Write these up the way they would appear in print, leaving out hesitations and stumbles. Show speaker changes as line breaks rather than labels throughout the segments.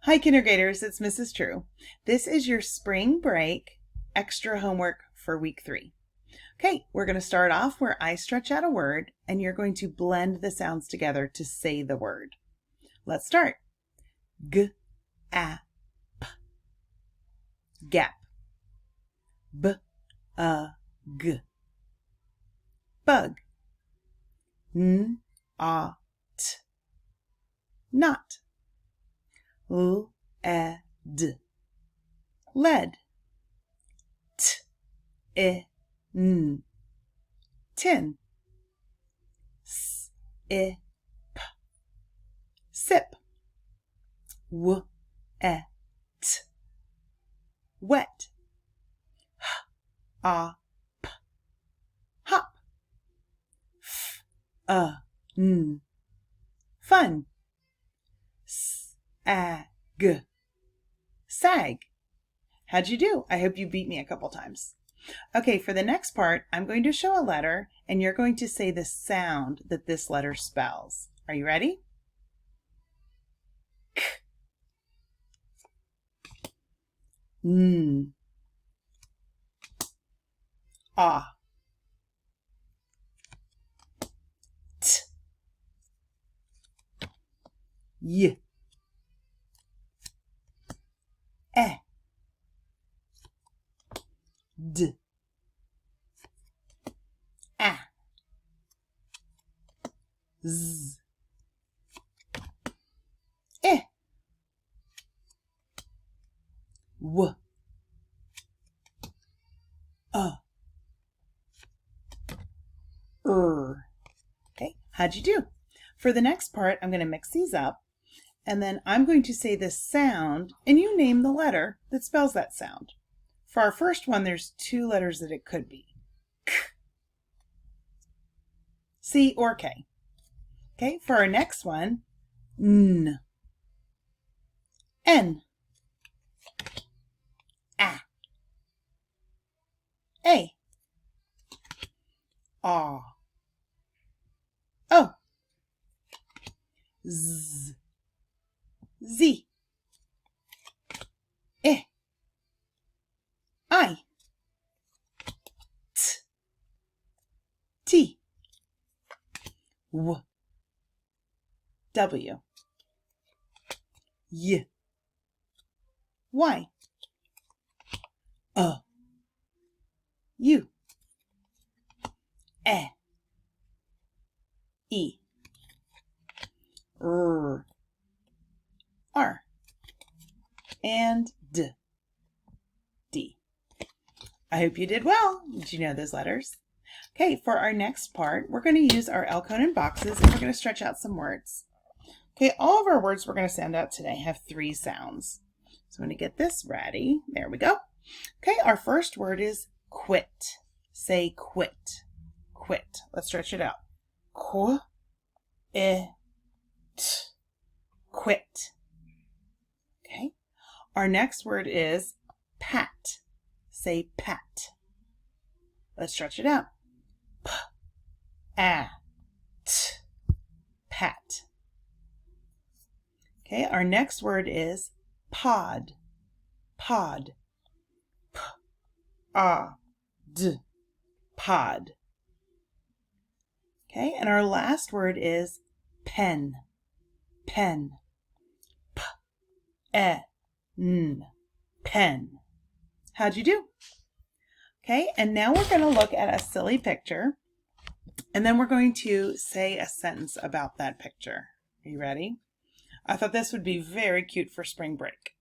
Hi kindergartners, it's Mrs. True. This is your spring break extra homework for week 3. Okay, we're going to start off where I stretch out a word and you're going to blend the sounds together to say the word. Let's start. G, a, p. Gap. B, a, g. Bug. N, a, t. Knot. L, e, d. Lead. T, I, n. Tin. S, I, p. Sip. W, e, t. Wet. H, a, p. Hop. F, a, n. Fun. S, a, g. Sag. How'd you do? I hope you beat me a couple times. Okay, for the next part, I'm going to show a letter and you're going to say the sound that this letter spells. Are you ready? K. N. Ah. T. Y. E. D. A. Z. I. W. Okay, how'd you do? For the next part, I'm going to mix these up, and then I'm going to say this sound, and you name the letter that spells that sound. For our first one, there's 2 letters that it could be. K, C, or K. Okay, for our next one, N, N, A, O, Z, Z, I, T, W, W, Y, Y, U, E, R, and D. I hope you did well. Did you know those letters? Okay, for our next part, we're going to use our Elkonin boxes and we're going to stretch out some words. Okay, all of our words we're going to send out today have 3 sounds. So I'm going to get this ready. There we go. Okay, our first word is quit. Say quit. Quit. Let's stretch it out. Quit. Quit. Okay. Our next word is pat. Say pat. Let's stretch it out. Pat. Pat. Okay, our next word is pod. Pod. P-A-D. Pod. Okay, and our last word is pen. Pen. P-E-N. Pen. How'd you do? Okay, and now we're going to look at a silly picture, and then we're going to say a sentence about that picture. Are you ready? I thought this would be very cute for spring break.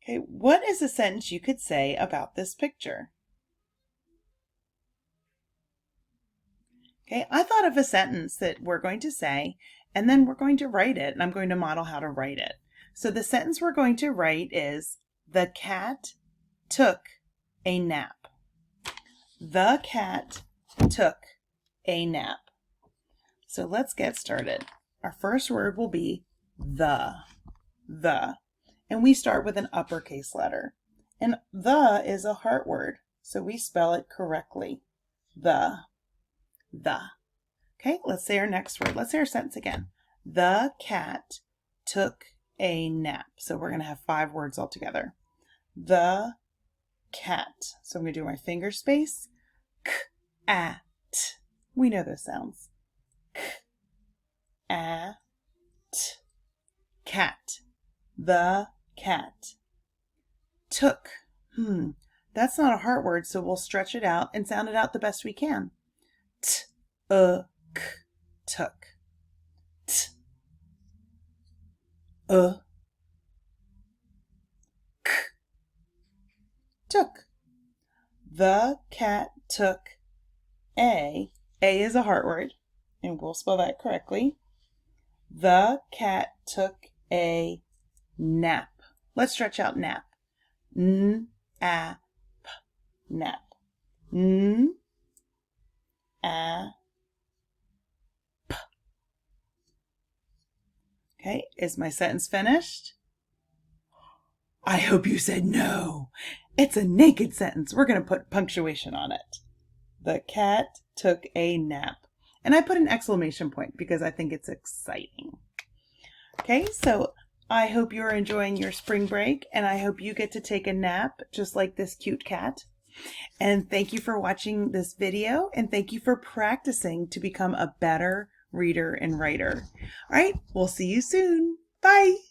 Okay, what is a sentence you could say about this picture? Okay, I thought of a sentence that we're going to say, and then we're going to write it, and I'm going to model how to write it. So the sentence we're going to write is, the cat took a nap. The cat took a nap. So let's get started. Our first word will be the. And we start with an uppercase letter. And the is a heart word, so we spell it correctly. The. Okay, let's say our next word. Let's say our sentence again. The cat took a nap. So we're going to have 5 words all together. The cat. So I'm going to do my finger space. K-at. We know those sounds. K-at. Cat. The cat. Took. That's not a heart word, so we'll stretch it out and sound it out the best we can. T-k. Took. T-k. Took. The cat took a. A is a heart word, and we'll spell that correctly. The cat took a nap. Let's stretch out nap. N-a-p. Nap. N-a-p. Okay, is my sentence finished? I hope you said no. It's a naked sentence. We're going to put punctuation on it. The cat took a nap. And I put an exclamation point because I think it's exciting. Okay, so I hope you're enjoying your spring break, and I hope you get to take a nap just like this cute cat. And thank you for watching this video, and thank you for practicing to become a better reader and writer. All right, we'll see you soon. Bye.